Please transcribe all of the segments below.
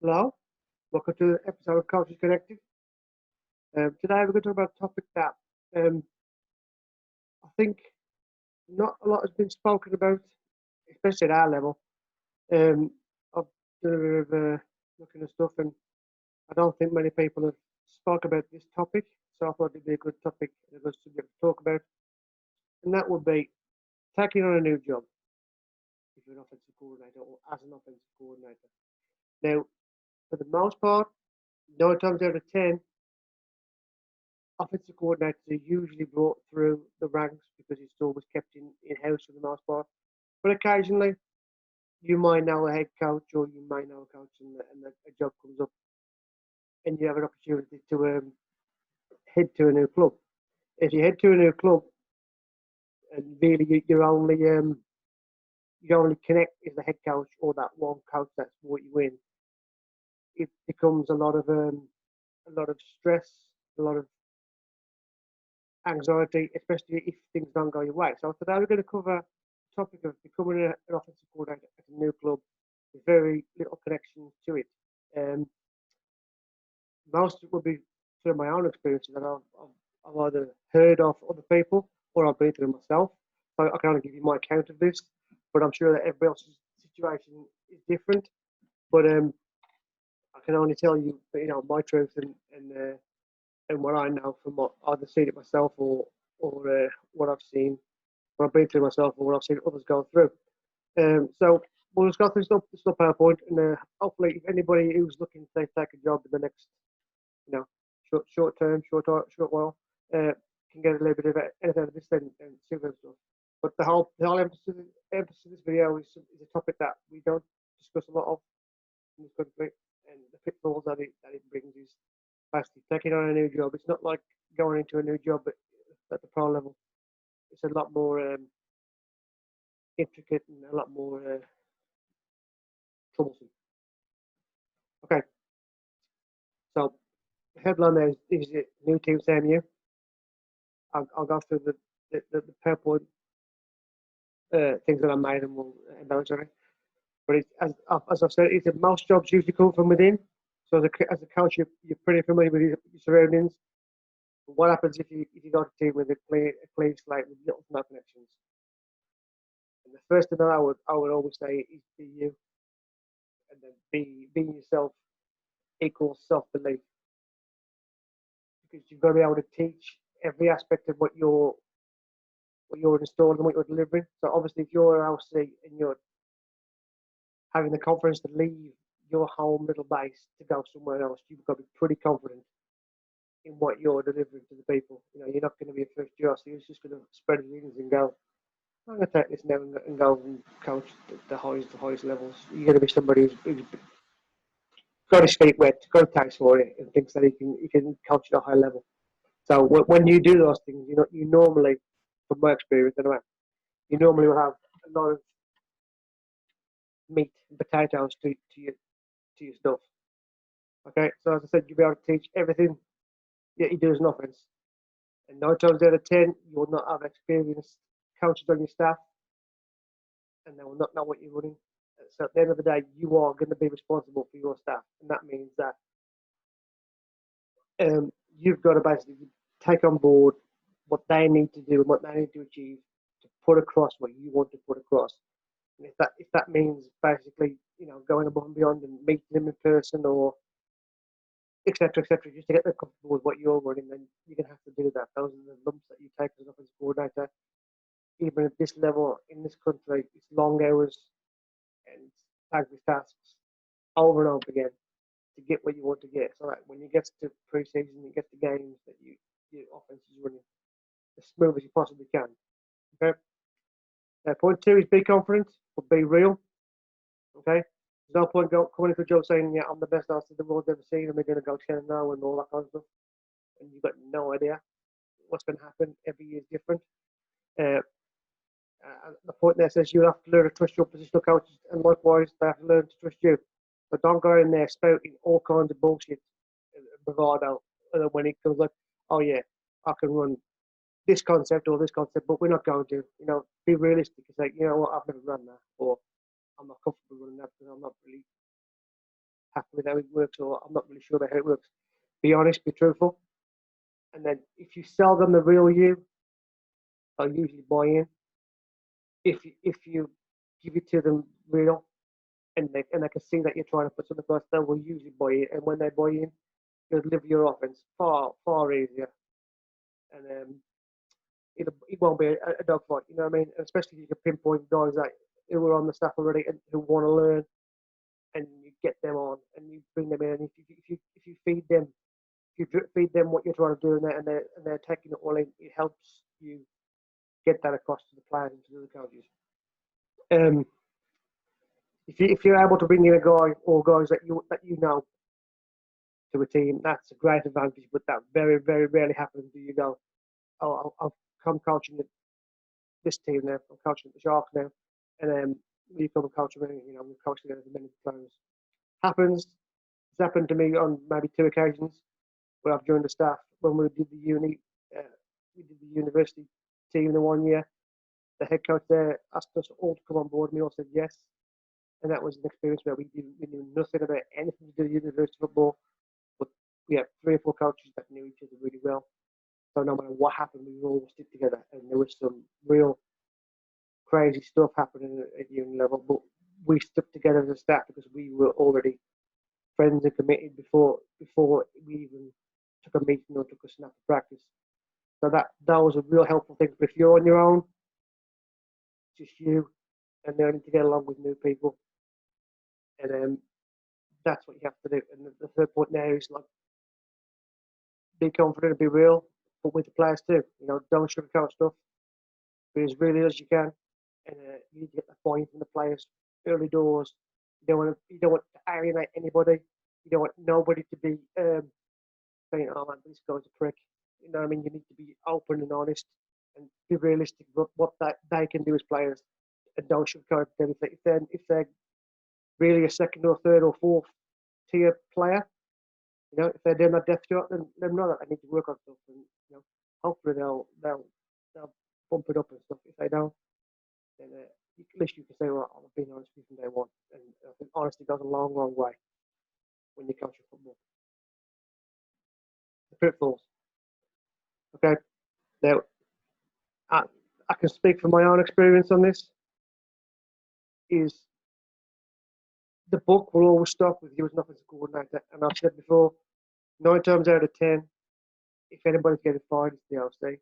Hello, welcome to the episode of Cultures Connected. Today we're going to talk about a topic that um, I think not a lot has been spoken about, especially at our level. Um, I've done a bit of looking at stuff, and I don't think many people have spoke about this topic. So I thought it'd be a good topic and a good subject to talk about, and that would be taking on a new job if you're an offensive coordinator or as an offensive coordinator. Now, for the most part, 9 times out of 10, offensive coordinators are usually brought through the ranks because it's always kept in house for the most part. But occasionally, you might know a head coach or you might know a coach, and a job comes up, and you have an opportunity to head to a new club. If you head to a new club, and really you only connect is the head coach or that one coach that's brought you in, it becomes a lot of stress, a lot of anxiety, especially if things don't go your way. So today we're going to cover the topic of becoming an offensive coordinator at a new club with very little connection to it. Um, Most will be through my own experiences that I've either heard of other people or I've been through myself. So I can only give you my account of this, but I'm sure that everybody else's situation is different. But I can only tell you, my truth and what I know from what I've either seen it myself or what I've seen, what I've been through myself, or what I've seen others go through. So we'll just go through this PowerPoint, and hopefully, if anybody who's looking to take a job in the next, you know, short while, uh, can get a little bit of anything out of this and see what stuff. But the whole emphasis of this video is a topic that we don't discuss a lot of in this country, and the pitfalls that it brings is basically taking on a new job. It's not like going into a new job at the pro level. It's a lot more intricate and a lot more troublesome. Okay, so the headline there is it new team, same you. I'll go through the PowerPoint things that I made and we'll embellish on it. But as I've said, it's most jobs usually come from within. So as a coach, you're pretty familiar with your surroundings. But what happens if you got a team with a clean slate with little to no connections? And the first thing that I would always say is be you, and then being yourself equals self belief, because you've got to be able to teach every aspect of what you're installing and what you're delivering. So obviously, if you're an LC and you're having the confidence to leave your home little base to go somewhere else, you've got to be pretty confident in what you're delivering to the people. You're not going to be a first GRC who's just going to spread his wings and go, I'm going to take this now and go and coach the highest levels. You're going to be somebody who's got his feet wet, got a taste for it, and thinks that he can coach at a high level. So when you do those things, you normally, from my experience anyway, you normally will have a lot of meat and potatoes to your stuff. Okay, so as I said, you'll be able to teach everything that you do as an offense. And 9 times out of 10, you will not have experienced coaches on your staff, and they will not know what you're running. So at the end of the day, you are going to be responsible for your staff, and that means that you've got to basically take on board what they need to do and what they need to achieve to put across what you want to put across. And if that means basically going above and beyond and meeting them in person or etc., just to get them comfortable with what you're running, then you're gonna have to do that. Those are the lumps that you take as an offensive coordinator. Even at this level in this country, it's long hours and thankless tasks over and over again to get what you want to get. So that when you get to pre-season, you get to games that your offense is running as smooth as you possibly can. Okay. Point two is be confident, but be real. Okay. There's no point coming into a job saying, "Yeah, I'm the best athlete the world's ever seen," and we're going to go 10-0 and all that kind of stuff, and you've got no idea what's going to happen. Every year is different. Uh, the point there says you have to learn to trust your positional coaches, and likewise, they have to learn to trust you. But don't go in there spouting all kinds of bullshit, bravado, when it comes like, "Oh yeah, I can run this concept or this concept," but we're not going to. Be realistic and say, "You know what, I've never run that," or "I'm not comfortable running that because I'm not really happy with how it works, or I'm not really sure about how it works. Be honest, be truthful, and then if you sell them the real you, they'll usually buy in. If you give it to them real, and they can see that you're trying to put something across, they will usually buy it. And when they buy in, you'll deliver your offense far easier, and it won't be a dogfight. You know what I mean? And especially if you can pinpoint guys that who are on the staff already and who want to learn, and you get them on and you bring them in. And if you feed them, if you drip feed them what you're trying to do, and they're taking it all in, it helps you get that across to the players and to the coaches. Um, if you're able to bring in a guy or guys that you know to a team, that's a great advantage. But that very rarely happens. Do you go, oh, I'll come coaching this team now. I'm coaching the Sharks now, and you come and coach me. You know, we coach together for many players. Happens. It's happened to me on maybe 2 occasions where I've joined the staff when we did we did the university team the 1 year. The head coach there asked us all to come on board, and we all said yes. And that was an experience where we knew nothing about anything to do with university football, but we had 3 or 4 coaches that knew each other really well. So no matter what happened, we would all stick together. And there was some real crazy stuff happening at uni level, but we stuck together as a staff because we were already friends and committed before we even took a meeting or took a snap of practice. So that was a real helpful thing. But if you're on your own, just you and learning to get along with new people, and that's what you have to do. And the third point now is like be confident and be real, but with the players too. You know, don't sugarcoat stuff. Be as real as you can, and you need to get the point from the players early doors. You don't want to alienate anybody. You don't want nobody to be saying, "Oh man, this guy's a prick." You know what I mean? You need to be open and honest and be realistic about what they can do as players, and don't sugarcoat them. If they're really a second or third or fourth tier player, you know, if they're doing that depth chart, then let them know that they need to work on stuff, and you know, hopefully they'll bump it up and stuff. If they don't, then at least you can say, "Well, I've been honest with you from day one," and I think honesty goes a long way when you're coaching football. The pitfalls. Okay, now I can speak from my own experience on this. Is the book will always stop with you as an offensive coordinator, and I've said before, 9 times out of 10, if anybody's getting fired, it's the OC.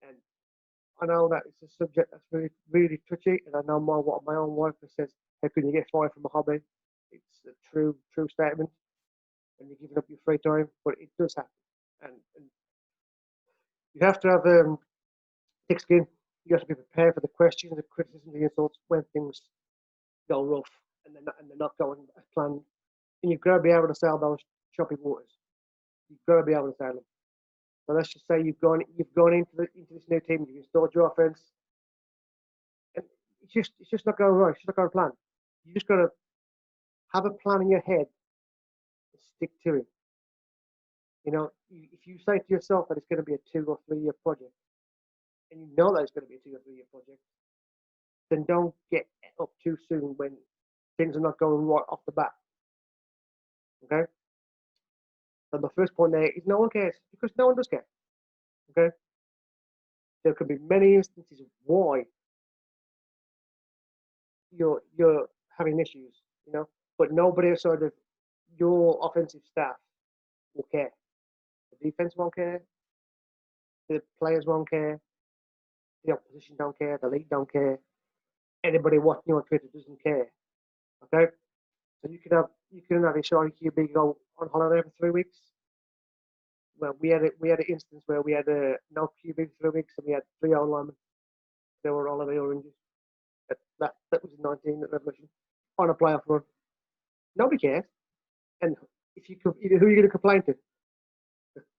And I know that it's a subject that's really touchy, and I know what my own wife says. How can you get fired from a hobby? It's a true statement, and you're giving up your free time, but it does happen, and you have to have thick skin. You have to be prepared for the questions, the criticism, the insults when things go rough and they're not going as planned. And you've got to be able to sail those choppy waters. You've got to be able to sail them. So let's just say you've gone into this new team, you've installed your offense, and it's just not going right. It's just not going to plan. You just got to have a plan in your head and stick to it. You know, if you say to yourself that it's going to be a 2 or 3 year project, and you know that it's going to be a 2 or 3 year project, then don't get up too soon when things are not going right off the bat. Okay? So the first point there is no one cares, because no one does care. Okay? There could be many instances why you're having issues, you know, but nobody outside of your offensive staff will care. The defense won't care, the players won't care, the opposition don't care, the league don't care, anybody watching you on Twitter doesn't care. Okay? So you can have a shy QB go on holiday for 3 weeks. Well, we had an instance where we had no QB for 3 weeks, and we had 3 O linemen. They were holiday oranges. That was in 19 at Revolution on a playoff run. Nobody cares. And who are you going to complain to?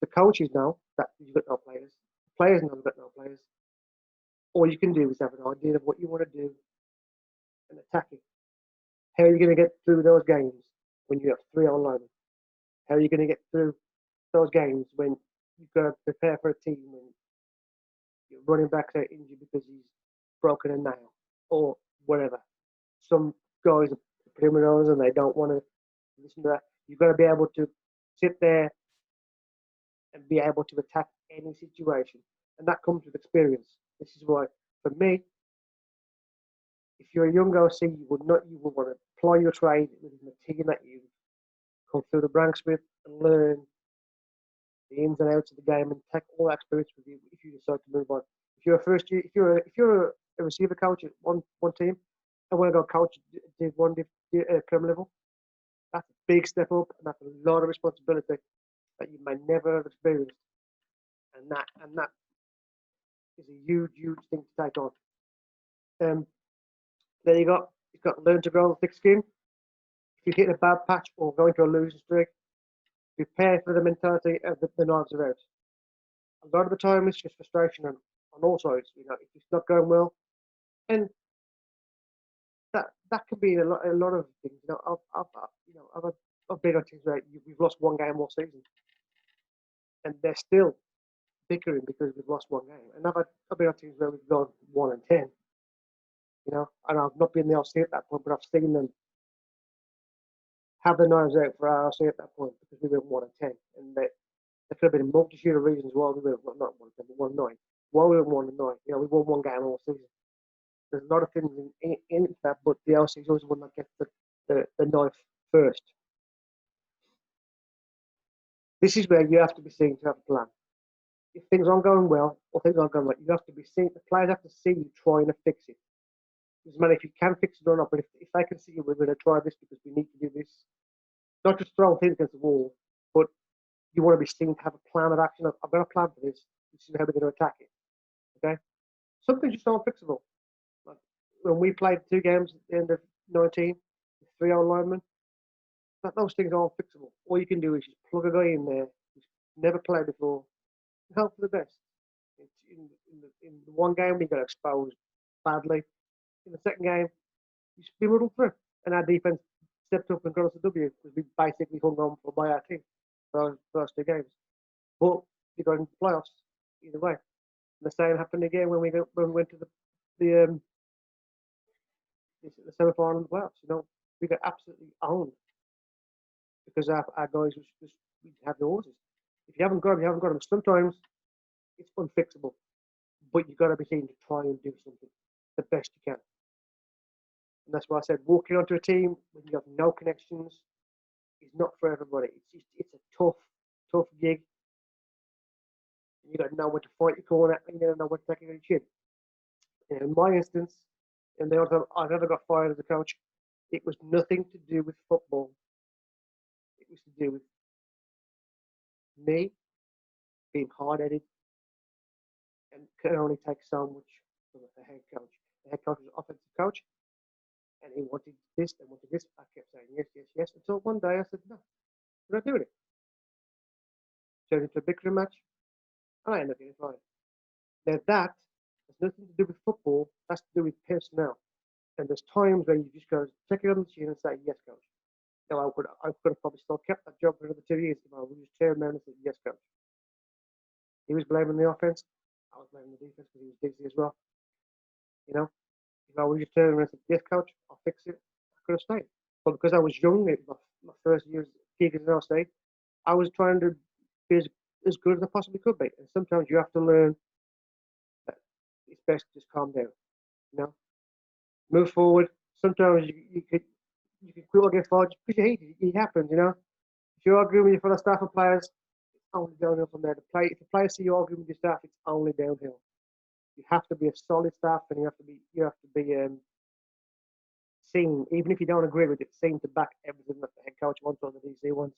The coaches know that you've got no players. The players know you've got no players. All you can do is have an idea of what you want to do and attack it. How are you going to get through those games when you have 3 O linemen? How are you going to get through those games when you've got to prepare for a team and your running back's out injured because he's broken a nail or whatever? Some guys are prima donnas and they don't want to listen to that. You've got to be able to sit there and be able to attack any situation, and that comes with experience. This is why, for me, if you're a young OC, you would want to apply your trade within the team that you've come through the ranks with and learn the ins and outs of the game and take all that experience with you if you decide to move on. If you're a first year, if you're a receiver coach at one team and want to go coach Div One Premier level, that's a big step up and that's a lot of responsibility that you may never have experienced, and that is a huge thing to take on. Then you've got learn to grow thick skin. If you hit a bad patch or go into a losing streak, prepare for the mentality of the knives are out. A lot of the time, it's just frustration on all sides. You know, if it's not going well, and that could be a lot of things. You know, I've been on teams where we've lost one game all season, and they're still bickering because we've lost one game. And I've been on teams where we've gone 1-10. You know, and I've not been the RC at that point, but I've seen them have the knives out for our RC at that point because we went 1-10, and there could have been a multitude of reasons why we went not 1-10, but 1-9. Why we went 1-9? You know, we won one game all season. There's a lot of things in that, but the LC is always the one that gets the knife first. This is where you have to be seen to have a plan. If things aren't going well or things aren't going right, you have to be seen. The players have to see you trying to fix it. It doesn't matter if you can fix it or not, but if they can see you, we're going to try this because we need to do this. Not just throwing things against the wall, but you want to be seen to have a plan of action. I've got a plan for this. This is how we're going to attack it. Okay? Some things just aren't fixable. Like when we played 2 games at the end of 19, with 3 old linemen, those things aren't fixable. All you can do is just plug a guy in there who's never played before and hope for the best. In the one game, we got exposed badly. In the second game, we just been muddled through. And our defense stepped up and got us a W because we basically hung on by our team for those 2 games. But we got into the playoffs either way. And the same happened again when we went to the semi-final of the playoffs. You know, we got absolutely owned because our guys just we have the horses. If you haven't got them, you haven't got them. Sometimes it's unfixable, but you've got to be seen to try and do something the best you can. And that's why I said walking onto a team when you have no connections is not for everybody. It's a tough gig. You got to know when to fight your corner and you got to know when to take it on your chin. And in my instance, and the other time I never got fired as a coach, it was nothing to do with football. It was to do with me being hard-headed and can only take so much from the head coach. The head coach was an offensive coach, and he wanted this and wanted this. I kept saying yes, until one day I said, no, we're not doing it. Turned into a bickering match, and I ended up getting fired. Now that has nothing to do with football, that's to do with personnel. And there's times where you just go, check it on the chin and say, yes, coach. Now, I could have probably still kept that job for another 2 years if I would just turn around and say, yes, coach. He was blaming the offense. I was blaming the defense because he was busy as well. You know, if I would just turn around and say, yes, coach, I'll fix it, I could have stayed. But because I was young, my first year's gig as an LC, I was trying to be as good as I possibly could be. And sometimes you have to learn that it's best to just calm down, you know, move forward. Sometimes you could quit or get fired because you hate it. It happens, you know. If you're arguing with your fellow staff and players, it's only downhill from there. If the players see you arguing with your staff, it's only downhill. You have to be a solid staff, and you have to be seen, even if you don't agree with it, seen to back everything that the head coach wants or the DC wants,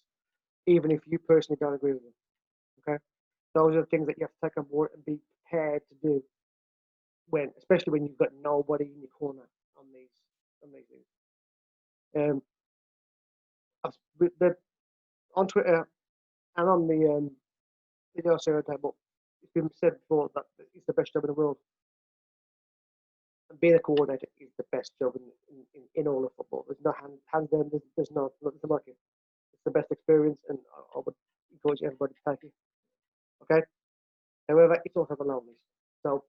even if you personally don't agree with them. Okay, those are the things that you have to take on board and be prepared to do especially when you've got nobody in your corner on these things. On Twitter and on the video series table, it's been said before that it's the best job in the world. And being a coordinator is the best job in all of football. There's no hands down. There's nothing like it. It's the best experience, and I would encourage everybody to take it. Okay. However, it's also the loneliest. So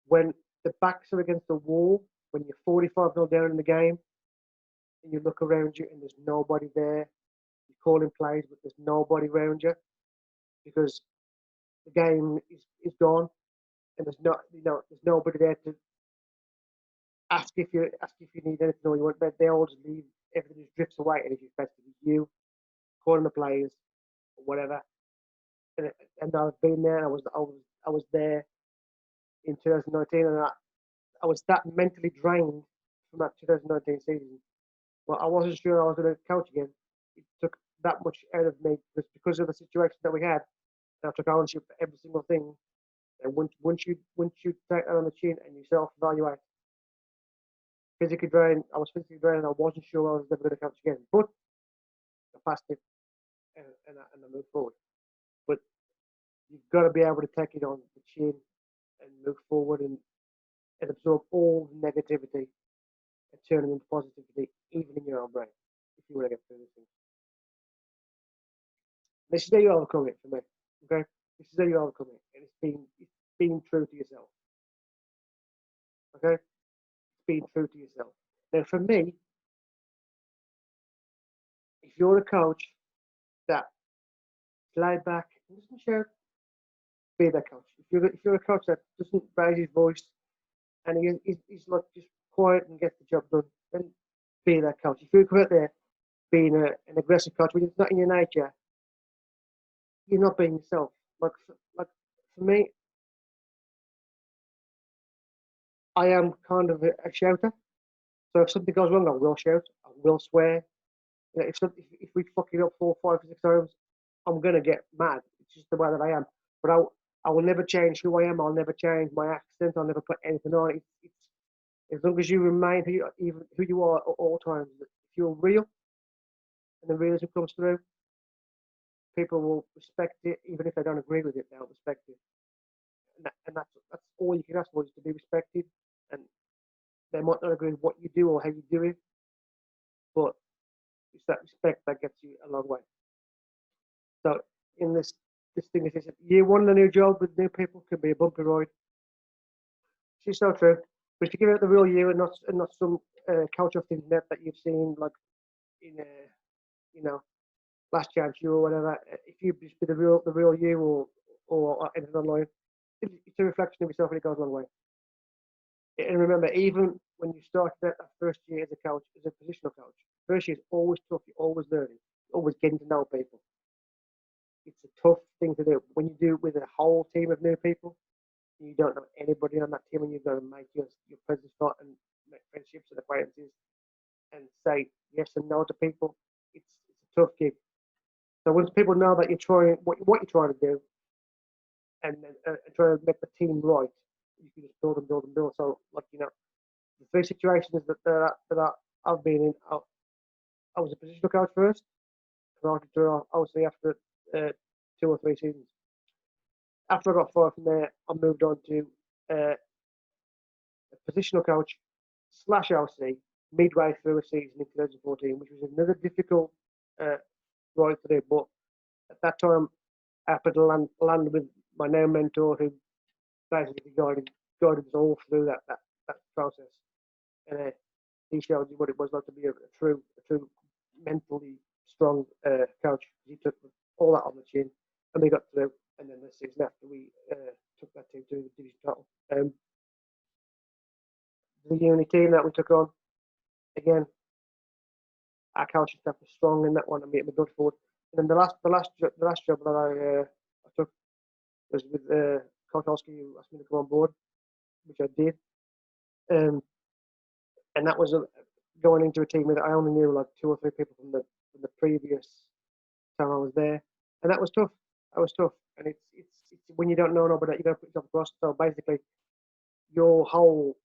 when the backs are against the wall, when you're 45-0 down in the game, and you look around you and there's nobody there. You're calling plays, but there's nobody around you because the game is gone, and there's not, there's nobody there to ask if you need anything or you want. They all just leave. Everything just drifts away, and it's just basically you calling the players or whatever. And, and I've been there. And I was there in 2019, and I was that mentally drained from that 2019 season. Well, I wasn't sure I was going to coach again. It took that much out of me because of the situation that we had. And I took ownership for every single thing. And once you take that on the chin and you self-evaluate, I was physically drained, and I wasn't sure I was never going to coach again. But I passed it, and I moved forward. But you've got to be able to take it on the chin and move forward and absorb all the negativity and turn it into positivity, even in your own brain, if you want to get through this thing. This is how you overcome it for me. Okay? This is how you overcome it. And it's being true to yourself. Okay? It's being true to yourself. Now for me, if you're a coach that laid back and doesn't shout, be that coach. If you're a coach that doesn't raise his voice and he's like just quiet and gets the job done, then be that coach. If you come out there being an aggressive coach when it's not in your nature, you're not being yourself. Like for me, I am kind of a shouter. So if something goes wrong, I will shout. I will swear. You know, if we fuck it up 4, 5, 6 times, I'm gonna get mad. It's just the way that I am. But I will never change who I am. I'll never change my accent. I'll never put anything on. It's as long as you remain who you are at all times. If you're real and the realism comes through, people will respect it, even if they don't agree with it. They'll respect it, and that's all you can ask for is to be respected. And they might not agree with what you do or how you do it, but it's that respect that gets you a long way. So in this thing, is year one in a new job with new people can be a bumpy ride. She's so true. But if you give it the real you and not some couch off the internet that you've seen like in you know last chance you or whatever, if you just be the real you or anything online, it's a reflection of yourself and it goes a long way. And remember, even when you started that first year as a coach, as a positional coach, first year is always tough. You're always learning, always getting to know people. It's a tough thing to do. When you do it with a whole team of new people, you don't know anybody on that team, and you've got to make your presence felt and make friendships and acquaintances and say yes and no to people. It's a tough gig. So once people know that you're trying what you're trying to do, and trying to make the team right, you can just build. So like the 3 situations that I've been in, I was a positional coach first, promoted to obviously after 2 or 3 seasons. After I got fired from there, I moved on to a positional coach / LC midway through a season in 2014, which was another difficult ride to do. But at that time, I happened to land with my now mentor, who basically guided us all through that process. And he showed me what it was like to be a true mentally strong coach. He took all that on the chin, and we got through. And then the season after, we took that team to the division title. The uni team that we took on, again, our coaching staff was strong in that one. I mean, we got forward. And then the last job that I took was with Coach Olski, who asked me to come on board, which I did. And that was going into a team that I only knew like 2 or 3 people from the previous time I was there, and that was tough. That was tough, and it's when you don't know nobody, you got to put yourself across. So basically, your whole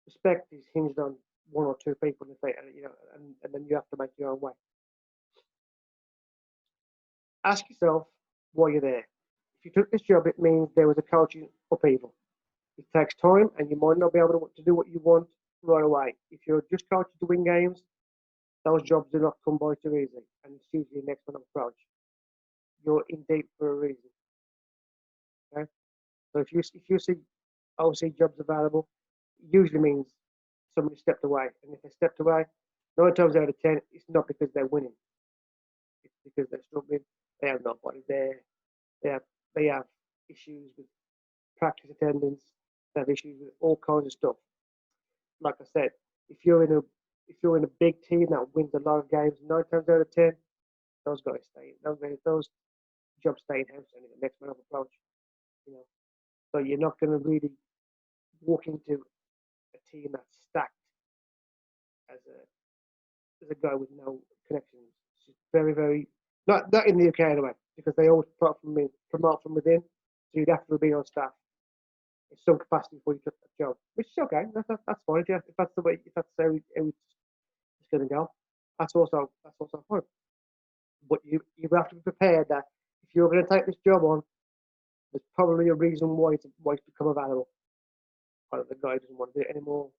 respect is hinged on 1 or 2 people, and then you have to make your own way. Ask yourself why you're there. If you took this job, it means there was a coaching upheaval. It takes time, and you might not be able to do what you want right away. If you're just coaching to win games, those jobs do not come by too easily, and it's usually the next one of approach. You're in deep for a reason. Okay, so if you see OC jobs available, it usually means somebody stepped away, and if they stepped away, 9 times out of 10, it's not because they're winning. It's because they're struggling. They have nobody there. They have issues with practice attendance. They have issues with all kinds of stuff. Like I said, if you're in a big team that wins a lot of games, 9 times out of 10, those guys stay. Those jobs stay in house anyway. Next man up approach, you know. So you're not going to really walk into a team that's stacked as a guy with no connections. It's just very, very not in the UK anyway, because they always promote from within. So you'd have to be on staff in some capacity before you took that job, which is okay. That's fine. Yeah, if that's the way, if that's how it's going to go, that's also fine. But you have to be prepared that if you're going to take this job on, there's probably a reason why it's become available. Either the guy doesn't want to do it anymore,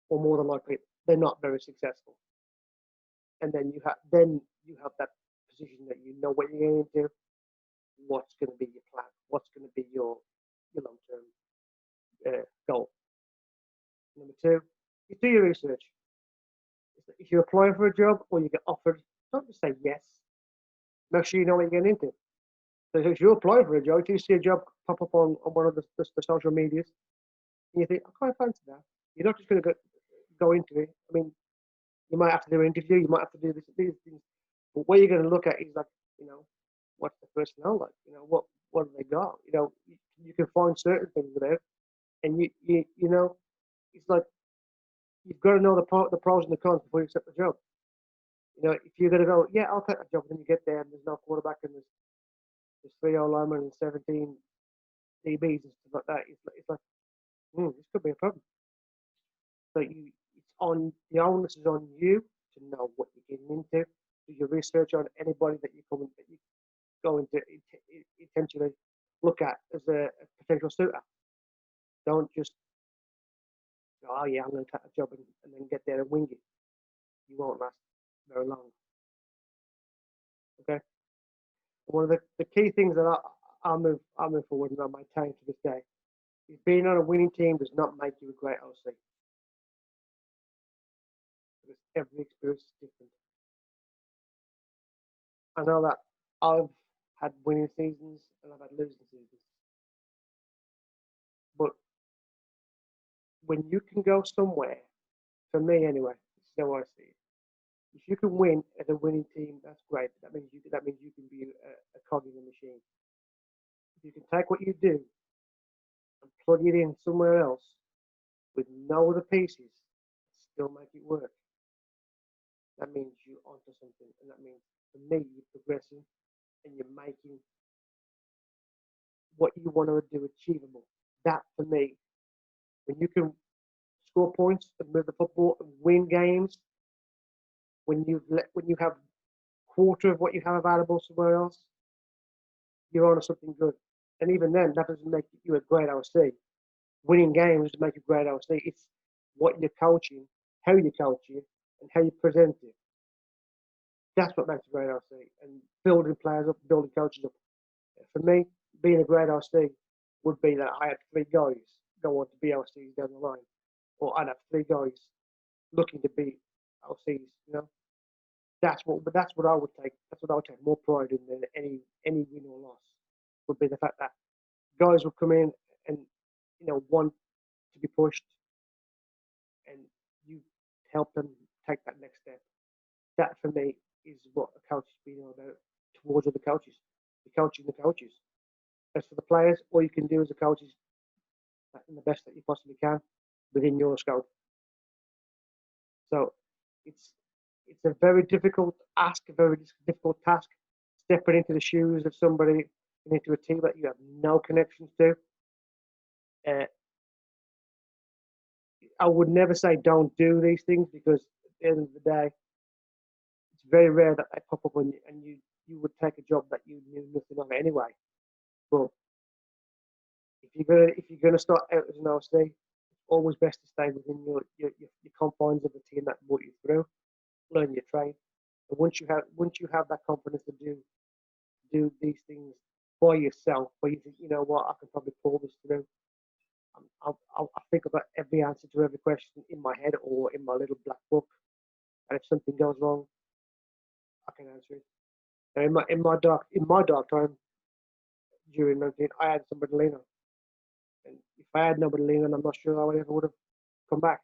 or more than likely they're not very successful. And then you have that position that you know what you're going to do, what's going to be your plan, what's going to be your long term goal. Number two, you do your research. If you're applying for a job or you get offered, don't just say yes. Make sure you know what you're getting into. So if you're applying for a job, if you see a job pop up on one of the social medias, and you think, I kind of fancy that, you're not just going to go into it. I mean, you might have to do an interview, you might have to do these things, but what you're going to look at is like, what's the personnel like? What do they got? You can find certain things without, and you know, it's like you've got to know the pros and the cons before you accept the job. If you're going to go, yeah, I'll take that job, and then you get there and there's no quarterback and there's 3 O-linemen and 17 DBs and stuff like that. It's like, this could be a problem. So the onus is on you to know what you're getting into. Do your research on anybody that you going to intentionally look at as a potential suitor. Don't just go, oh yeah, I'm going to take a job and then get there and wing it. You won't last very long. Okay. One of the key things that I'll move forward and I'll maintain to this day is being on a winning team does not make you a great OC. Because every experience is different. I know that I've had winning seasons and I've had losing seasons. But when you can go somewhere, for me anyway, this is how I see it. If you can win as a winning team, that's great. That means you can be a cog in the machine. If you can take what you do and plug it in somewhere else with no other pieces, still make it work. That means you're onto something, and that means for me you're progressing and you're making what you want to do achievable. That for me, when you can score points and move the football and win games, when you have quarter of what you have available somewhere else, you're on to something good. And even then, that doesn't make you a great OC. Winning games doesn't make you a great OC. It's what you're coaching, how you coach it, and how you present it. That's what makes a great OC. And building players up, building coaches up. For me, being a great OC would be that I had 3 guys go on to be OCs down the line, or I'd have 3 guys looking to be OCs. That's what I would take. That's what I would take more pride in than any win or loss. Would be the fact that guys would come in and want to be pushed, and you help them take that next step. That for me is what a coach is being all about towards other coaches. You're coaching the coaches. As for the players, all you can do as a coach is the best that you possibly can within your scope. So it's a very difficult ask, a very difficult task, stepping into the shoes of somebody and into a team that you have no connections to. I would never say don't do these things, because at the end of the day, it's very rare that they pop up and you would take a job that you knew nothing of anyway. But if you're gonna start out as an OC, it's always best to stay within your confines of the team that brought you through, learn your trade. And once you have that confidence to do these things by yourself, where you think, you know what, I can probably pull this through. I think about every answer to every question in my head or in my little black book. And if something goes wrong, I can answer it. And in my dark time during 19, I had somebody to lean on. And if I had nobody to lean on, I'm not sure I ever would have come back.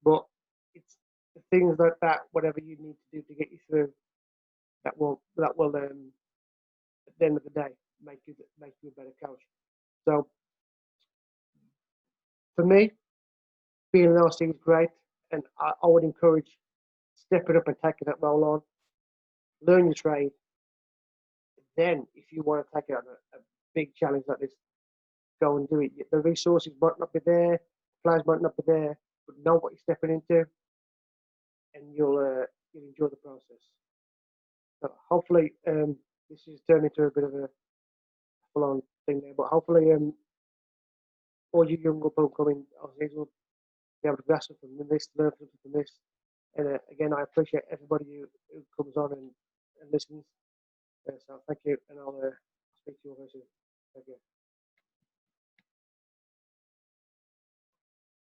But it's the things like that, whatever you need to do to get you through, that will at the end of the day make you a better coach. So for me, being an LC is great, and I would encourage stepping up and taking that role on, learn your trade. Then, if you want to take on a big challenge like this, go and do it. The resources might not be there, players might not be there, but know what you're stepping into, and you'll enjoy the process. So hopefully, this has turned into a bit of a full-on thing there, but hopefully, all you young up and coming Aussies will be able to grasp something from this, learn something from this. And again, I appreciate everybody who comes on and listens. So thank you, and I'll speak to you all very soon. Thank you.